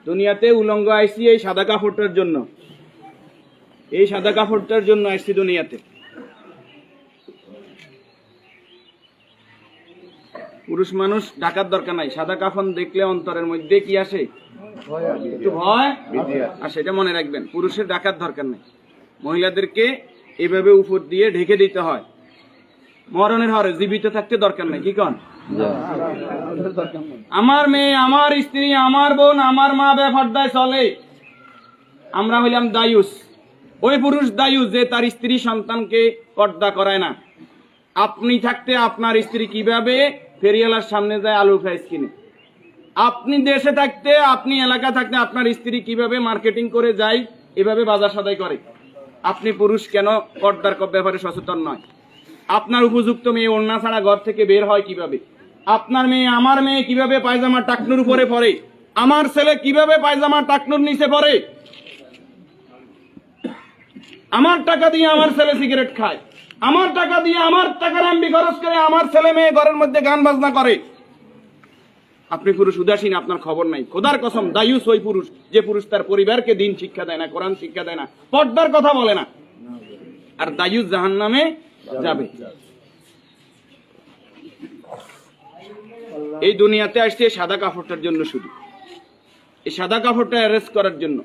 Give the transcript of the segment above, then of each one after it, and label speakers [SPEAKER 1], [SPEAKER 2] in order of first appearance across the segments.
[SPEAKER 1] দুনিয়াতে উলঙ্গ আইসি এই সাদা কাপড়টার জন্য, এই সাদা কাপড়টার জন্য আসছি দুনিয়াতে। পুরুষ মানুষ ঢাকার দরকার নাই, সাদা কাফন দেখলে অন্তরের মধ্যে কি আসে? একটু ভয়। আর সেটা মনে রাখবেন, পুরুষের ঢাকার দরকার নাই, মহিলাদেরকে এভাবে উপর দিয়ে ঢেকে দিতে হয়। মরণের হরে জীবিত থাকতে দরকার নাই, কি কন? আমার মেয়ে, আমার স্ত্রী, আমার বোন, আমার মা বেপরদায় চলে, আমরা হইলাম দায়ুস। ওই পুরুষ দায়ুস যে তার স্ত্রী সন্তানকে পর্দা করায় না। আপনি থাকতে আপনার স্ত্রী কিভাবে ফেরিওয়ালার সামনে যায় আলু ফ্রাইস কিনে? আপনি দেশে থাকতে, আপনি এলাকা থাকতে আপনার স্ত্রী কিভাবে মার্কেটিং করে যায়, এভাবে বাজার সদাই করে? আপনি পুরুষ কেন পর্দার ব্যাপারে সচেতন নয়? আপনার উপযুক্ত মেয়ে ওড়না ছাড়া ঘর থেকে বের হয় কিভাবে? আপনার মেয়ে, আমার মেয়ে কিভাবে পায়জামা টাকনুর উপরে পরে? আমার ছেলে কিভাবে পায়জামা টাকনুর নিচে পরে? আমার টাকা দিয়ে আমার ছেলে সিগারেট খায়, আমার টাকা দিয়ে, আমার টাকার এমবি খরচ করে আমার ছেলে মেয়ে ঘরের মধ্যে গান বাজনা করে। আপনি পুরুষ উদাসীন, আপনার খবর নাই। খোদার কসম, দায়ুস ওই পুরুষ যে পুরুষ তার পরিবারকে দিন শিক্ষা দেয় না, কোরআন শিক্ষা দেয় না, পর্দার কথা বলে না। আর দায়ুস জাহান্নামে যাবে। এই দুনিয়াতে আসছে সাদা কাপড়টার জন্য, শুধু এই সাদা কাপড়টা অ্যারেস্ট করার জন্য।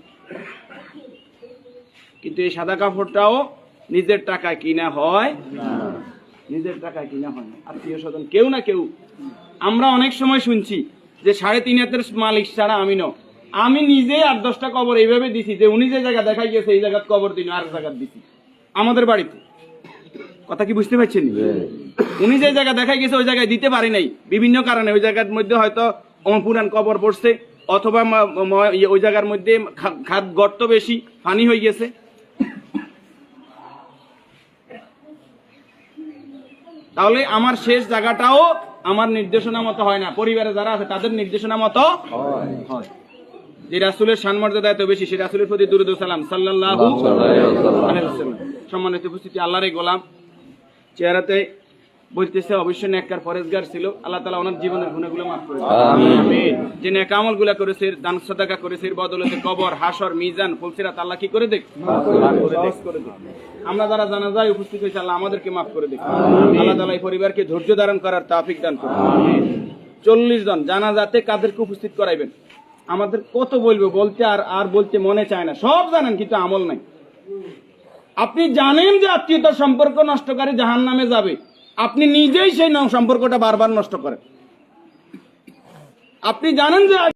[SPEAKER 1] কিন্তু এই সাদা কাপড়টাও নিজের টাকায় কিনা হয় না, নিজের টাকায় কিনা হয় না, আত্মীয় স্বজন কেউ না কেউ। আমরা অনেক সময় শুনছি যে 3.5 হাতের মালিক ছাড়া আমি ন, আমি নিজে 8-10টা কবর এইভাবে দিছি যে উনি যে জায়গা দেখাই গেছে এই জায়গায় কবর দিন, আর জায়গা দিছি আমাদের বাড়িতে। কথা কি বুঝতে পারছেন? উনি যে জায়গা দেখাই গেছে ওই জায়গায় দিতে পারি নাই বিভিন্ন কারণে। ওই জায়গার মধ্যে হয়তো পুরান কবর পড়ছে, অথবা ওই জায়গার মধ্যে খাদ গর্ত বেশি, পানি হয়ে গেছে। তাহলে আমার শেষ জায়গাটাও আমার নির্দেশনা মতো হয় না, পরিবারে যারা আছে তাদের নির্দেশনা মতো হয়। যে রাসূলের শানমর্যাদা এত বেশি, সেই রাসূলের প্রতি দুরূদ ও সালাম সাল্লাল্লাহু আলাইহি ওয়াসাল্লাম। সম্মানিত উপস্থিতি, আল্লাহর গোলাম চেহারাতে বলতেছে অবশ্যই নেককার পরেজগার ছিল। আল্লাহ তাআলা ওনার জীবনের গুনাহগুলো মাফ করে দেন, আমিন। যে নেক আমলগুলো করেছে, দান সাদাকা করেছে, এর বদৌলতে কবর, হাসর, মিজান, ফুলসিরাত আল্লাহ কি করে দেখ, মাফ করে দেখ। আমরা যারা জানাজায় উপস্থিত হয়েছে আল্লাহ আমাদেরকে মাফ করে দেখ, আল্লাহ তাআলা এই পরিবারকে ধৈর্য ধারণ করার তৌফিক দান করুন, আমিন। 40 জন জানাজাতে কাদেরকে উপস্থিত করাইবেন? আমাদের কত বলবো, বলতে আর বলতে মনে চায় না। সব জানেন কিন্তু আমল নাই। আপনি জানেন যে আত্মীয়তার সম্পর্ক নষ্টকারী জাহান্নামে যাবে, আপনি নিজেই সেই সম্পর্কটা বারবার নষ্ট করেন। আপনি জানেন যে